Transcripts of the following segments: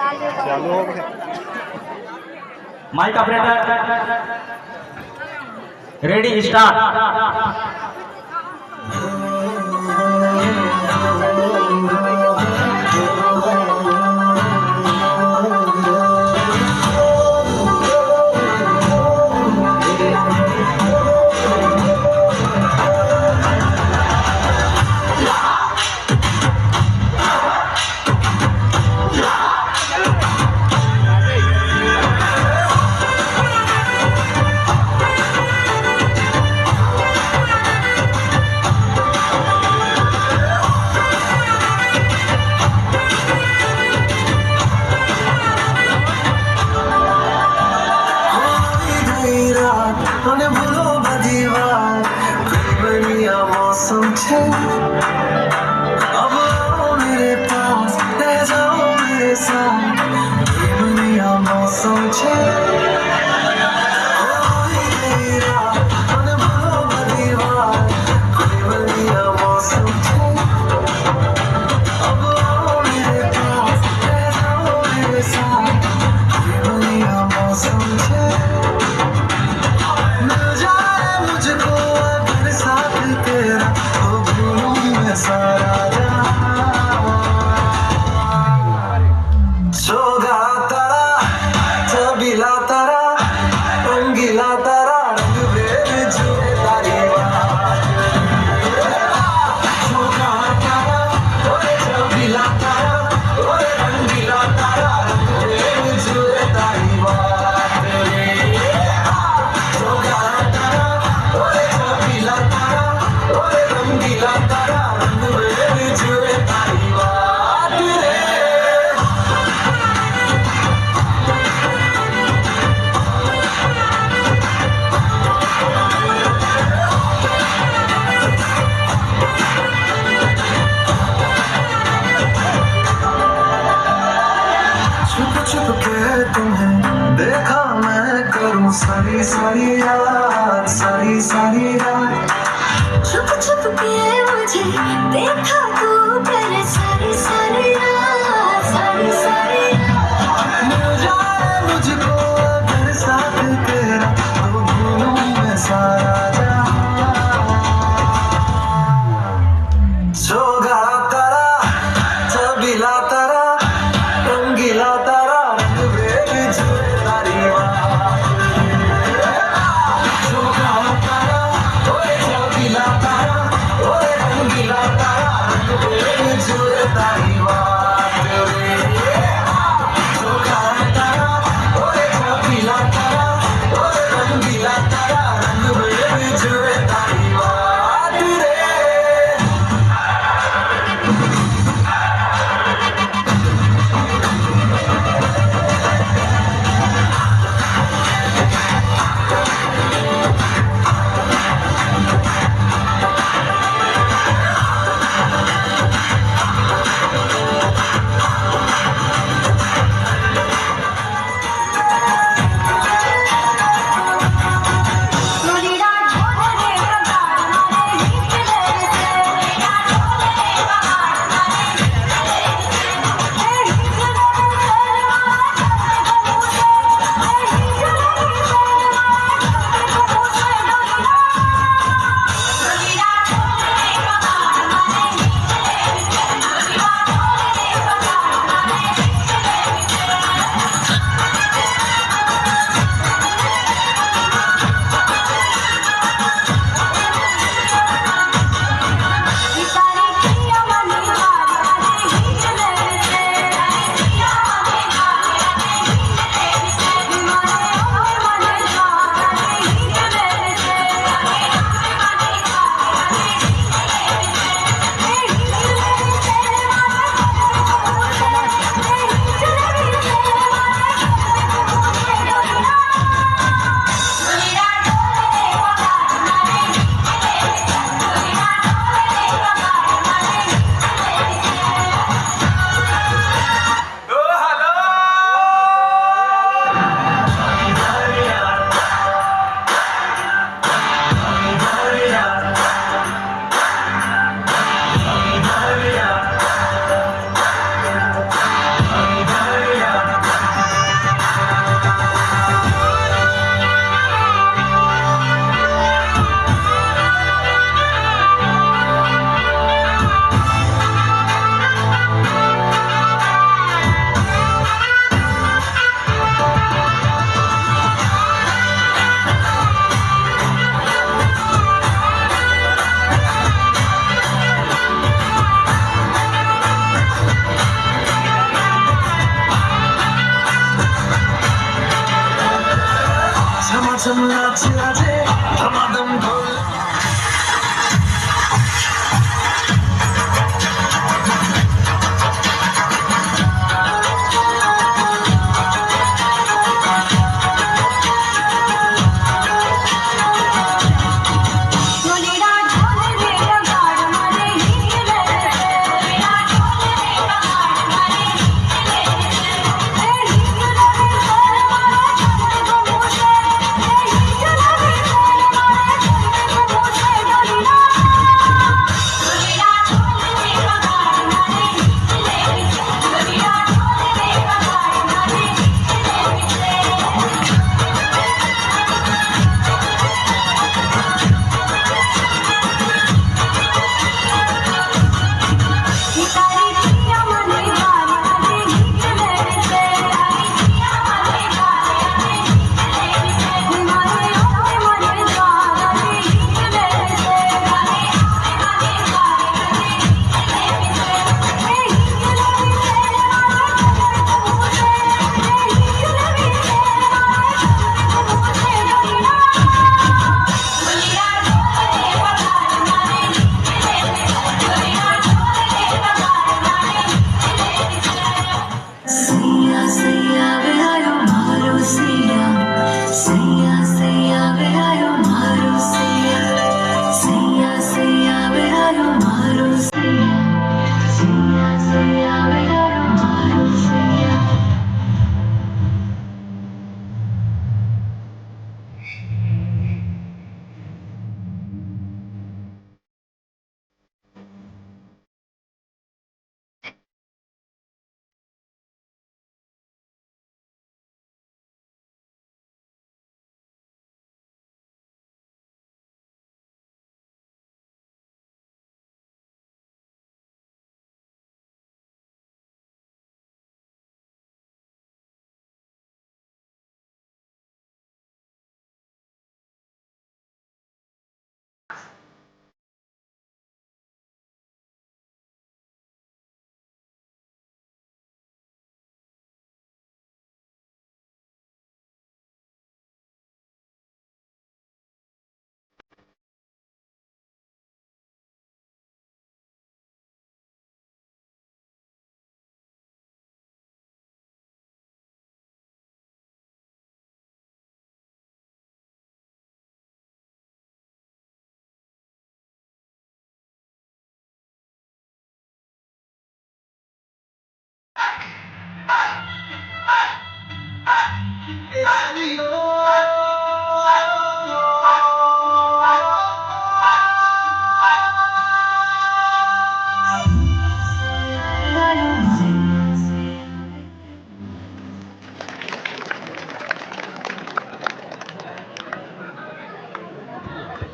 चालू हो गया। Mic operator ready start. मौसम छे अब आओ मेरे पास रह जाओ मेरे साथ दुनिया मौसम छे मौसम छे अब आओ मेरे पास रह जाओ मेरे साथ दुनिया मौसम छे मिल जाए मुझको अगर साथ तेरा तो भूलूं मैं सारा जोगा तारा चबीला तारा रंगीला तारा रंग बेर जुए तारी जोगा तारा ओरे चबीला तारा ओरे रंगीला तारा रंग बेर जुए तारी जोगा तारा ओरे चबीला तारा ओरे रंगीला तारा रंग बेर जुए तारी छुप छुप के तुम्हें देखा मैं करूं सारी सारी याद सारी सारी याद छुप छुप के मुझे देखा तू कर सारी सारी रात सारी सारी मिल जाए मुझको अगर साथ तेरा तो भूलूं मैं सारा जोगा तारा चबीला तारा रंगीला तारा रंग बेर जुए तारी जोगा तारा ओरे चबीला तारा ओरे रंगीला तारा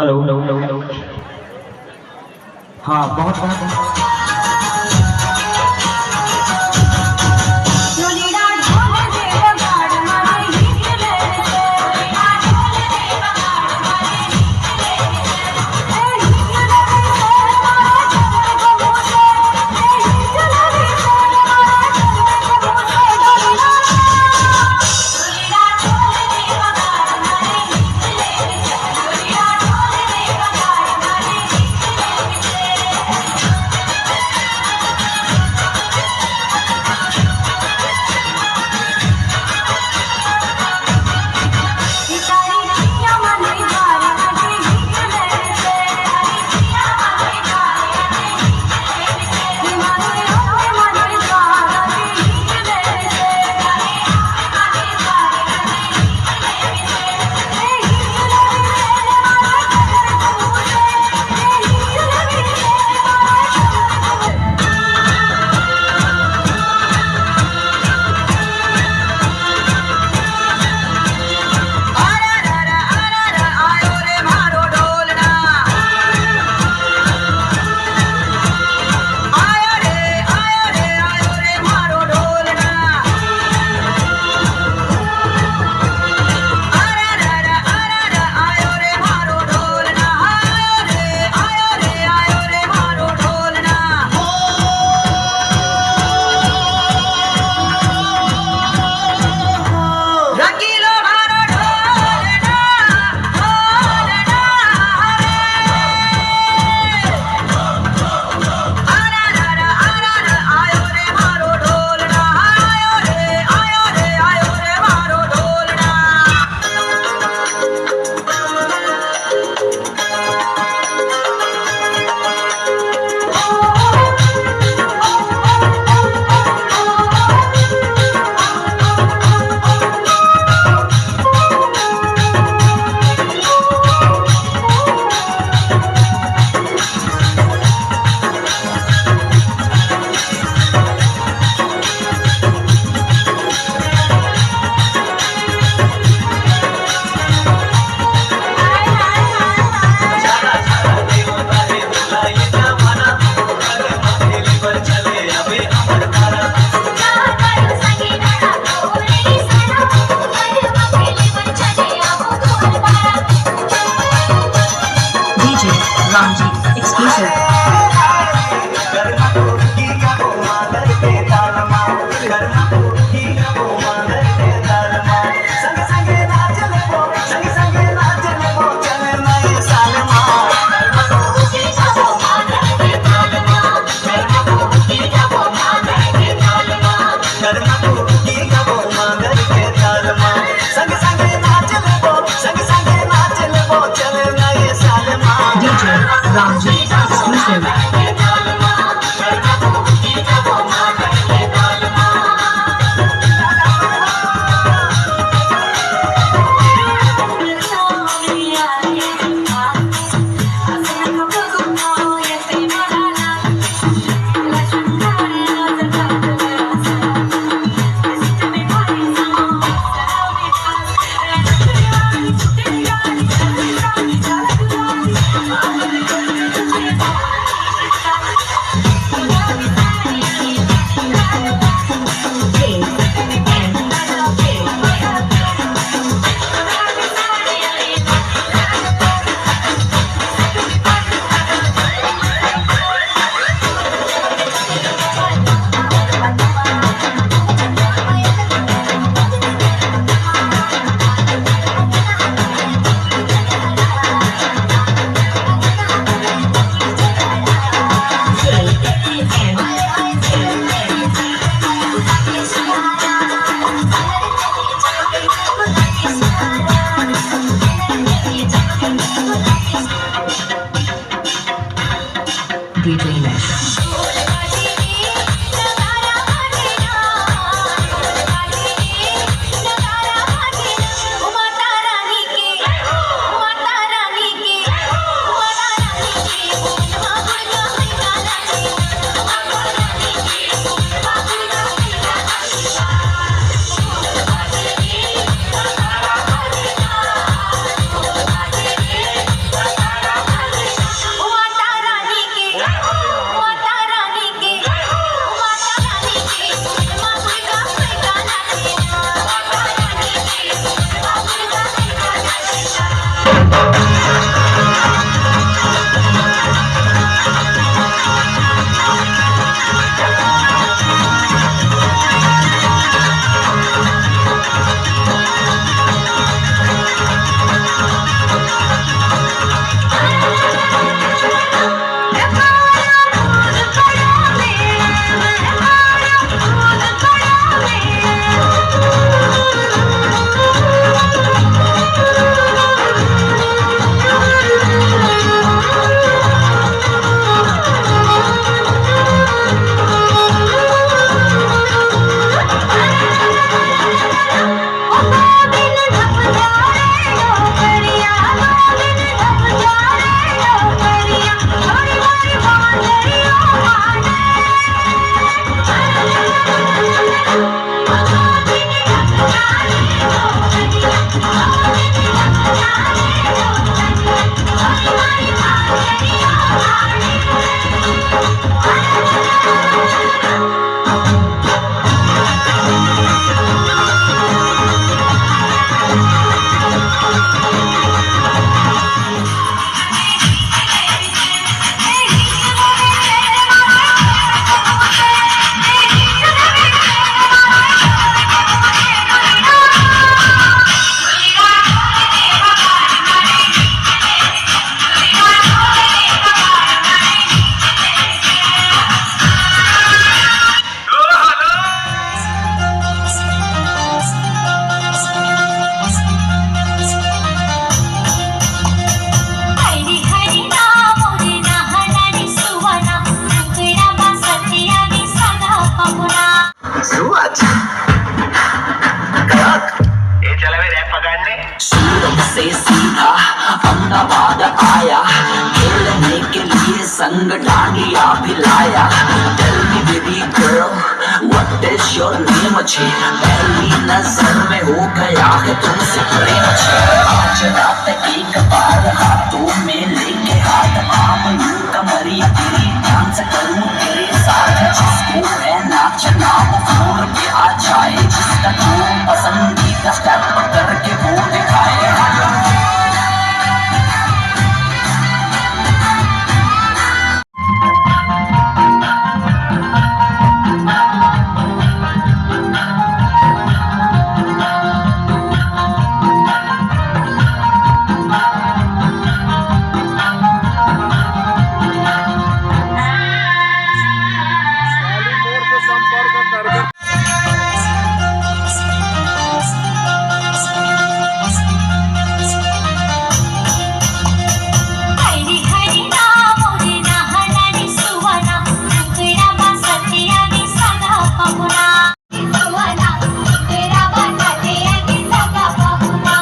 हेलो हाँ बहुत बहुत लोलीड़ा ढोल दे बगाड़ मारे गीत ले से लोलीड़ा ढोल दे बगाड़ मारे गीत ले से ए गीत ले से मारे चंद को मुझे ए गीत ले से मारे चंद को मुझे लोलीड़ा ढोल दे बगाड़ मारे गीत ले से लोलीड़ा ढोल दे बगाड़ मारे गीत ले से रंग dandiya भिलाया Tell me baby girl what is your name अच्छे पहली नजर में हो गया है तुमसे प्रेम अच्छे आज रात एक बार हाथों में लेके हाथ थाम लूं कमरिया तेरी डांस करूं तेरे साथ जिसको है नाचना वो खोल के आ जाए जिसका तू पसंदीदा स्टेप करके वो दिखाए हरी हरी नामोरी नाहनारी सुवना तेरा बसते आगे सदा पहुना सुवना तेरा बसते आगे सदा पहुना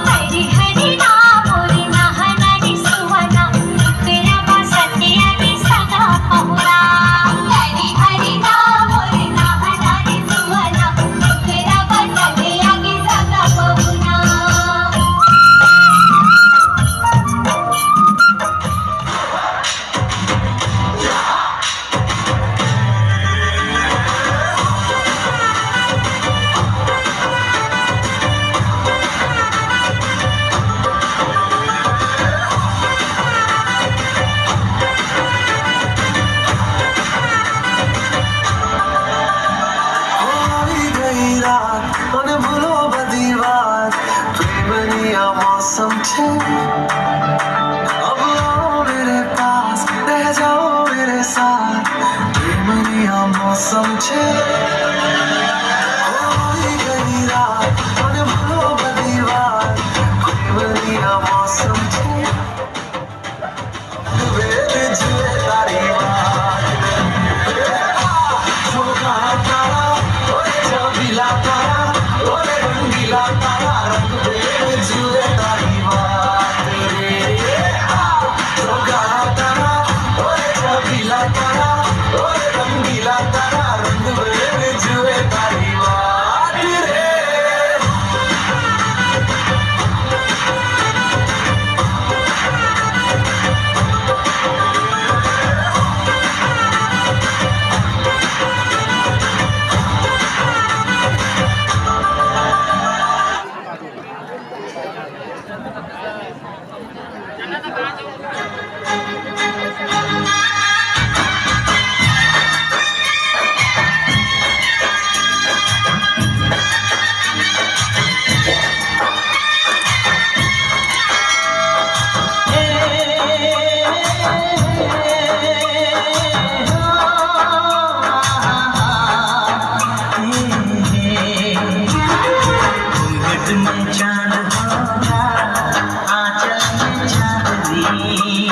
हरी हरी नामोरी नाहनारी सुवना तेरा बसते आगे सदा पहुना हरी हरी नामोरी नाहनारी सुवना तेरा बसते आगे सदा पहुना होई गई रात मन भूलो बदी बात प्रेमनिया मौसम छे अब आओ मेरे पास रह जाओ मेरे साथ प्रेमनिया मौसम छे होई गई रात मन भूलो बदी बात प्रेमनिया मौसम छे वेद जुए तारी बात सोना तारा ओरे छबीला तारा ओरे रंगीला तारा रंग वेद जुए तारी बात रे सोना तारा ओरे छबीला तारा ओरे रंगीला तारा रंग वेद जुए तारी बात रे घूंघट में चांद होगा आंचल में चांदनी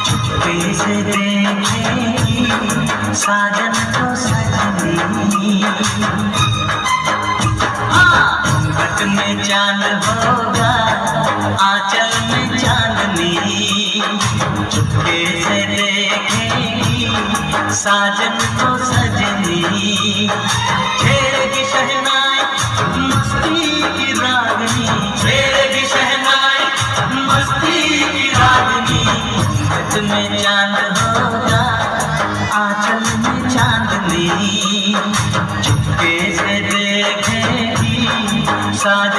चुपके से देखेगी साजन को सजनी घूंघट में चांद होगा आंचल में चांदनी चुपके से देखेगी साजन को सजनी छेड़ेगी शहनाई मस्ती की रागनी छेड़ेगी शहनाई मस्ती की रागनी घूंघट में चांद होगा आंचल में चांदनी चुपके से देखेगी साजन